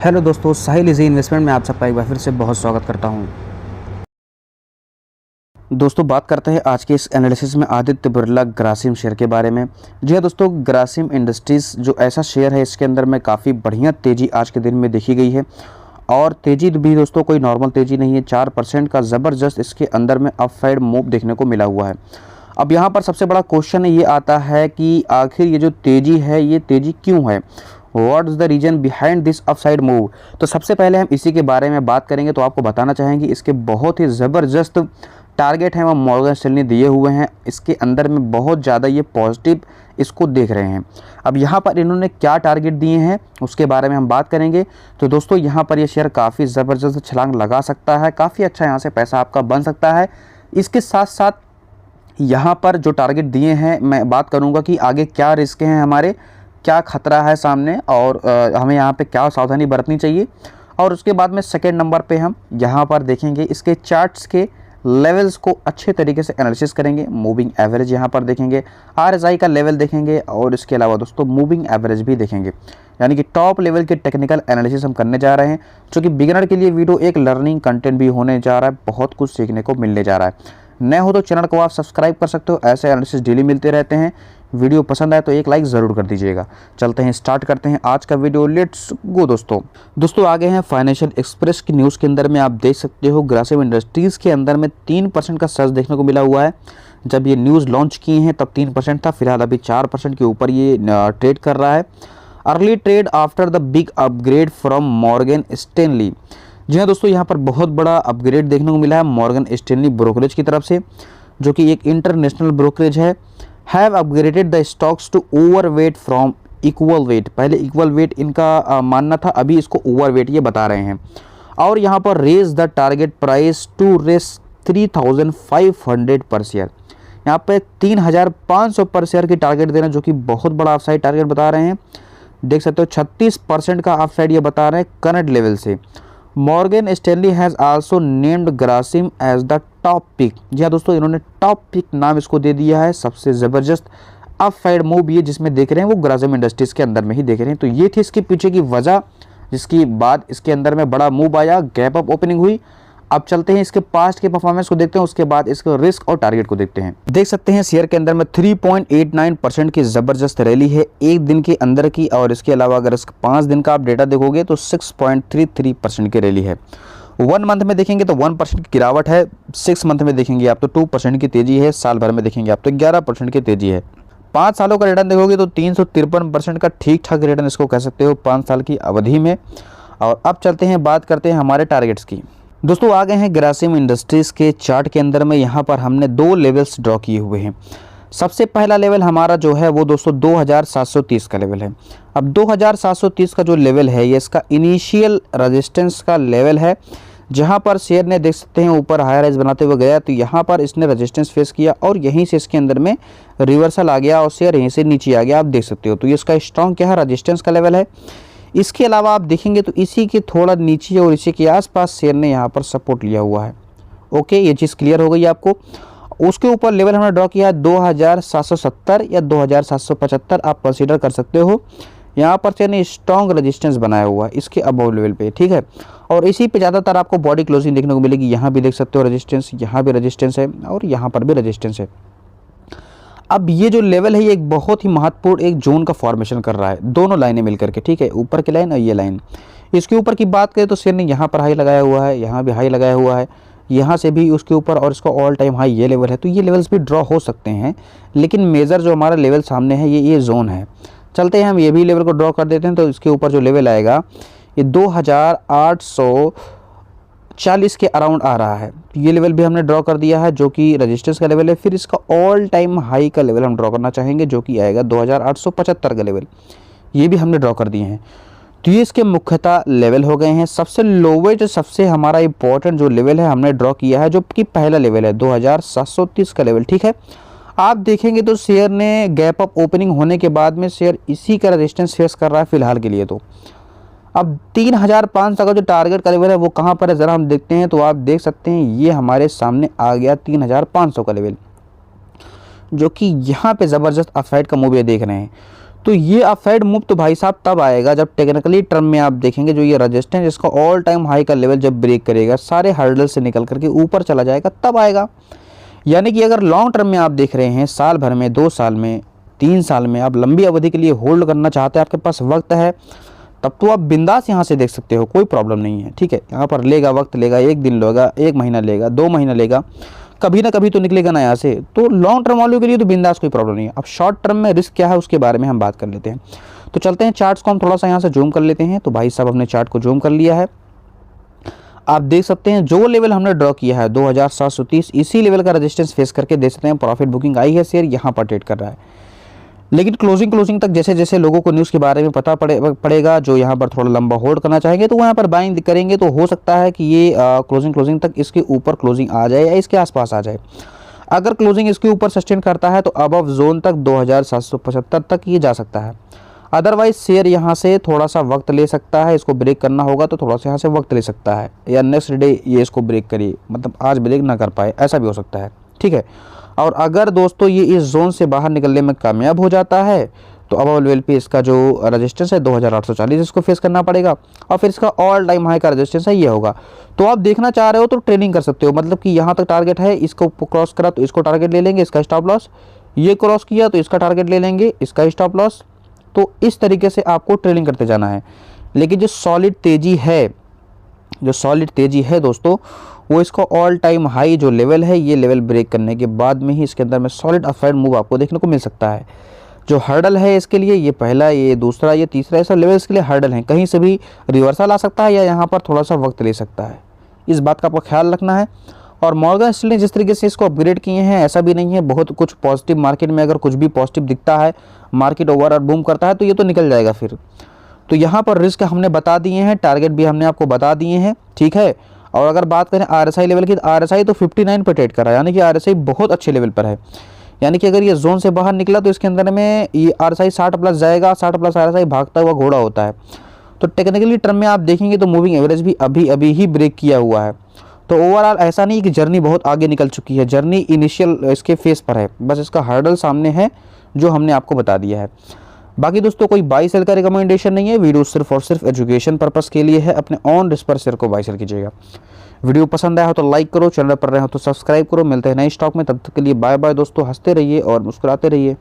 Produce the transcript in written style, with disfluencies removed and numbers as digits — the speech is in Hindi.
हेलो दोस्तों, साहिल इजी इन्वेस्टमेंट में आप सबका एक बार फिर से बहुत स्वागत करता हूं। दोस्तों, बात करते हैं आज के इस एनालिसिस में आदित्य बिरला ग्रासिम शेयर के बारे में। जी हाँ दोस्तों, ग्रासिम इंडस्ट्रीज़ जो ऐसा शेयर है, इसके अंदर में काफ़ी बढ़िया तेज़ी आज के दिन में देखी गई है। और तेज़ी भी दोस्तों कोई नॉर्मल तेज़ी नहीं है, 4% का ज़बरदस्त इसके अंदर में अप साइड मूव देखने को मिला हुआ है। अब यहाँ पर सबसे बड़ा क्वेश्चन ये आता है कि आखिर ये जो तेज़ी है, ये तेज़ी क्यों है? What is the reason behind this upside move? तो सबसे पहले हम इसी के बारे में बात करेंगे। तो आपको बताना चाहेंगे इसके बहुत ही ज़बरदस्त टारगेट हैं वो मॉर्गन स्टैनली दिए हुए हैं। इसके अंदर में बहुत ज़्यादा ये पॉजिटिव इसको देख रहे हैं। अब यहाँ पर इन्होंने क्या टारगेट दिए हैं उसके बारे में हम बात करेंगे। तो दोस्तों, यहाँ पर ये शेयर काफ़ी ज़बरदस्त छलांग लगा सकता है, काफ़ी अच्छा यहाँ से पैसा आपका बन सकता है। इसके साथ साथ यहाँ पर जो टारगेट दिए हैं, मैं बात करूँगा कि आगे क्या रिस्क हैं हमारे, क्या खतरा है सामने, और हमें यहाँ पे क्या सावधानी बरतनी चाहिए। और उसके बाद में सेकेंड नंबर पे हम यहाँ पर देखेंगे इसके चार्ट्स के लेवल्स को अच्छे तरीके से एनालिसिस करेंगे। मूविंग एवरेज यहाँ पर देखेंगे, RSI का लेवल देखेंगे, और इसके अलावा दोस्तों मूविंग एवरेज भी देखेंगे। यानी कि टॉप लेवल के टेक्निकल एनालिसिस हम करने जा रहे हैं, जो कि बिगिनर के लिए वीडियो एक लर्निंग कंटेंट भी होने जा रहा है, बहुत कुछ सीखने को मिलने जा रहा है। नए हो तो चैनल को आप सब्सक्राइब कर सकते हो, ऐसे एनालिसिस डेली मिलते रहते हैं। वीडियो पसंद आए तो एक लाइक ज़रूर कर दीजिएगा। चलते हैं, स्टार्ट करते हैं आज का वीडियो। लेट्स गो दोस्तों आगे हैं फाइनेंशियल एक्सप्रेस की न्यूज़ के अंदर में। आप देख सकते हो ग्रासिम इंडस्ट्रीज़ के अंदर में 3% का सर्च देखने को मिला हुआ है। जब ये न्यूज़ लॉन्च की हैं तब 3% था, फिलहाल अभी 4% के ऊपर ये ट्रेड कर रहा है। Early trade after the big upgrade from Morgan Stanley. जी हाँ दोस्तों, यहाँ पर बहुत बड़ा अपग्रेड देखने को मिला है मॉर्गन स्टैनली ब्रोकरेज की तरफ से, जो कि एक इंटरनेशनल ब्रोकरेज है। Have upgraded the stocks to overweight from equal weight. पहले इक्वल वेट इनका मानना था, अभी इसको ओवरवेट ये बता रहे हैं। और यहाँ पर raise the target price to Rs 3500 per share. यहाँ पे 3500 पर शेयर की टारगेट देना, जो कि बहुत बड़ा अपसाइड टारगेट बता रहे हैं। देख सकते हो 36% का अपसाइड ये बता रहे हैं करंट लेवल से। Morgan Stanley has also named Grasim as the top pick. जी हाँ दोस्तों, इन्होंने टॉप पिक नाम इसको दे दिया है। सबसे ज़बरदस्त अप साइड मूव ये जिसमें देख रहे हैं वो ग्रासिम इंडस्ट्रीज़ के अंदर में ही देख रहे हैं। तो ये थी इसके पीछे की वजह, जिसकी बाद इसके अंदर में बड़ा मूव आया, गैप अप ओपनिंग हुई। अब चलते हैं इसके पास्ट के परफॉर्मेंस को देखते हैं, उसके बाद इसके रिस्क और टारगेट को देखते हैं। देख सकते हैं शेयर के अंदर में 3.89% की ज़बरदस्त रैली है एक दिन के अंदर की। और इसके अलावा अगर इसका 5 दिन का आप डेटा देखोगे तो 6.33% की रैली है। 1 मंथ में देखेंगे तो 1% की गिरावट है। 6 मंथ में देखेंगे आप तो 2% की तेज़ी है। साल भर में देखेंगे आप तो 11% की तेज़ी है। 5 सालों का रिटर्न देखोगे तो 353% का ठीक ठाक रिटर्न इसको कह सकते हो 5 साल की अवधि में। और अब चलते हैं, बात करते हैं हमारे टारगेट्स की। दोस्तों, आ गए हैं ग्रासिम इंडस्ट्रीज़ के चार्ट के अंदर में। यहाँ पर हमने 2 लेवल्स ड्रॉ किए हुए हैं। सबसे पहला लेवल हमारा जो है वो दोस्तों 2730 का लेवल है। अब 2730 का जो लेवल है ये इसका इनिशियल रेजिस्टेंस का लेवल है, जहाँ पर शेयर ने देख सकते हैं ऊपर हाई राइज बनाते हुए गया, तो यहाँ पर इसने रेजिस्टेंस फेस किया और यहीं से इसके अंदर में रिवर्सल आ गया और शेयर यहीं से नीचे आ गया, आप देख सकते हो। तो ये इसका स्ट्रॉन्ग क्या है, रेजिस्टेंस का लेवल है। इसके अलावा आप देखेंगे तो इसी के थोड़ा नीचे और इसी के आसपास शेयर ने यहाँ पर सपोर्ट लिया हुआ है। ओके, ये चीज़ क्लियर हो गई आपको। उसके ऊपर लेवल हमने ड्रॉ किया है 2770 या 2775 आप कंसीडर कर सकते हो। यहाँ पर शेयर ने स्ट्रॉन्ग रेजिस्टेंस बनाया हुआ है इसके अबव लेवल पे, ठीक है। और इसी पे ज़्यादातर आपको बॉडी क्लोजिंग देखने को मिलेगी। यहाँ भी देख सकते हो रेजिस्टेंस, यहाँ भी रेजिस्टेंस है और यहाँ पर भी रेजिस्टेंस है। अब ये जो लेवल है ये एक बहुत ही महत्वपूर्ण एक जोन का फॉर्मेशन कर रहा है, दोनों लाइनें मिलकर के, ठीक है, ऊपर की लाइन और ये लाइन। इसके ऊपर की बात करें तो शेयर ने यहाँ पर हाई लगाया हुआ है, यहाँ भी हाई लगाया हुआ है, यहाँ से भी उसके ऊपर, और इसका ऑल टाइम हाई ये लेवल है। तो ये लेवल्स भी ड्रॉ हो सकते हैं, लेकिन मेजर जो हमारा लेवल सामने है ये जोन है। चलते हैं, हम ये भी लेवल को ड्रॉ कर देते हैं। तो इसके ऊपर जो लेवल आएगा ये 2840 के अराउंड आ रहा है। ये लेवल भी हमने ड्रॉ कर दिया है, जो कि रेजिस्टेंस का लेवल है। फिर इसका ऑल टाइम हाई का लेवल हम ड्रॉ करना चाहेंगे, जो कि आएगा 2875 का लेवल। ये भी हमने ड्रॉ कर दिए हैं। तो ये इसके मुख्यतः लेवल हो गए हैं। सबसे लोवेस्ट, सबसे हमारा इंपॉर्टेंट जो लेवल है हमने ड्रॉ किया है, जो कि पहला लेवल है 2730 का लेवल, ठीक है। आप देखेंगे तो शेयर ने गैप अप ओपनिंग होने के बाद में शेयर इसी का रेजिस्टेंस फेस कर रहा है फिलहाल के लिए। तो अब 3500 का जो टारगेट का लेवल है वो कहाँ पर है ज़रा हम देखते हैं। तो आप देख सकते हैं ये हमारे सामने आ गया 3500 का लेवल, जो कि यहाँ पे ज़बरदस्त अपसाइड का मूव ये देख रहे हैं। तो ये अपसाइड मूव तो भाई साहब तब आएगा जब टेक्निकली टर्म में आप देखेंगे जो ये रेजिस्टेंस इसका ऑल टाइम हाई का लेवल जब ब्रेक करेगा, सारे हर्डल से निकल करके ऊपर चला जाएगा, तब आएगा। यानी कि अगर लॉन्ग टर्म में आप देख रहे हैं, साल भर में, 2 साल में, 3 साल में, आप लंबी अवधि के लिए होल्ड करना चाहते हैं, आपके पास वक्त है, तब तो आप बिंदास यहाँ से देख सकते हो, कोई प्रॉब्लम नहीं है। ठीक है, यहाँ पर लेगा, वक्त लेगा, 1 दिन लेगा, 1 महीना लेगा, 2 महीना लेगा, कभी ना कभी तो निकलेगा ना यहाँ से। तो लॉन्ग टर्म वालों के लिए तो बिंदास कोई प्रॉब्लम नहीं है। अब शॉर्ट टर्म में रिस्क क्या है उसके बारे में हम बात कर लेते हैं। तो चलते हैं चार्ट्स को हम थोड़ा सा यहाँ से जूम कर लेते हैं। तो भाई साहब हमने चार्ट को जूम कर लिया है, आप देख सकते हैं जो लेवल हमने ड्रॉ किया है 2730, इसी लेवल का रेजिस्टेंस फेस करके देख सकते हैं प्रॉफिट बुकिंग आई है, शेयर यहाँ पर ट्रेड कर रहा है। लेकिन क्लोजिंग तक जैसे जैसे लोगों को न्यूज़ के बारे में पता पड़ेगा, जो यहाँ पर थोड़ा लंबा होल्ड करना चाहेंगे तो वो यहाँ पर बाइंग करेंगे, तो हो सकता है कि ये क्लोजिंग तक इसके ऊपर क्लोजिंग आ जाए या इसके आसपास आ जाए। अगर क्लोजिंग इसके ऊपर सस्टेन करता है तो अबव जोन तक 2775 तक ये जा सकता है। अदरवाइज शेयर यहाँ से थोड़ा सा वक्त ले सकता है, इसको ब्रेक करना होगा तो थोड़ा सा यहाँ से वक्त ले सकता है, या नेक्स्ट डे ये इसको ब्रेक करिए, मतलब आज ब्रेक ना कर पाए, ऐसा भी हो सकता है। ठीक है, और अगर दोस्तों ये इस जोन से बाहर निकलने में कामयाब हो जाता है तो अब लेवल पे इसका जो रेजिस्टेंस है 2840 इसको फेस करना पड़ेगा, और फिर इसका ऑल टाइम हाई का रेजिस्टेंस है ये होगा। तो आप देखना चाह रहे हो तो ट्रेडिंग कर सकते हो, मतलब कि यहाँ तक टारगेट है, इसको क्रॉस करा तो इसको टारगेट ले लेंगे, इसका स्टॉप लॉस, ये क्रॉस किया तो इसका टारगेट ले लेंगे, इसका स्टॉप लॉस। तो इस तरीके से आपको ट्रेडिंग करते जाना है। लेकिन जो सॉलिड तेजी है दोस्तों, वो इसका ऑल टाइम हाई जो लेवल है, ये लेवल ब्रेक करने के बाद में ही इसके अंदर में सॉलिड अपसाइड मूव आपको देखने को मिल सकता है। जो हर्डल है इसके लिए, ये पहला, ये दूसरा, ये तीसरा, ऐसा लेवल इसके लिए हर्डल है, कहीं से भी रिवर्सल आ सकता है या यहाँ पर थोड़ा सा वक्त ले सकता है, इस बात का आपको ख्याल रखना है। और मॉर्गन स्टैनली जिस तरीके से इसको अपग्रेड किए हैं, ऐसा भी नहीं है बहुत कुछ पॉजिटिव मार्केट में, अगर कुछ भी पॉजिटिव दिखता है, मार्केट ओवरऑल बूम करता है तो ये तो निकल जाएगा फिर। तो यहाँ पर रिस्क हमने बता दिए हैं, टारगेट भी हमने आपको बता दिए हैं। ठीक है, और अगर बात करें RSI लेवल की, तो RSI तो 59 पर ट्रेड कर रहा है, यानी कि RSI बहुत अच्छे लेवल पर है। यानी कि अगर ये जोन से बाहर निकला तो इसके अंदर में ये RSI 60 प्लस जाएगा, 60 प्लस RSI भागता हुआ घोड़ा होता है। तो टेक्निकली टर्म में आप देखेंगे तो मूविंग एवरेज भी अभी ही ब्रेक किया हुआ है। तो ओवरऑल ऐसा नहीं कि जर्नी बहुत आगे निकल चुकी है, जर्नी इनिशियल इसके फेस पर है, बस इसका हर्डल सामने है जो हमने आपको बता दिया है। बाकी दोस्तों कोई बाई सेल का रिकमेंडेशन नहीं है, वीडियो सिर्फ और सिर्फ एजुकेशन पर्पस के लिए है, अपने ऑन रिस्क पर शेयर को बाई सेल कीजिएगा। वीडियो पसंद आया हो तो लाइक करो, चैनल पर रहे हो तो सब्सक्राइब करो। मिलते हैं नए स्टॉक में, तब तक के लिए बाय बाय दोस्तों, हंसते रहिए और मुस्कुराते रहिए।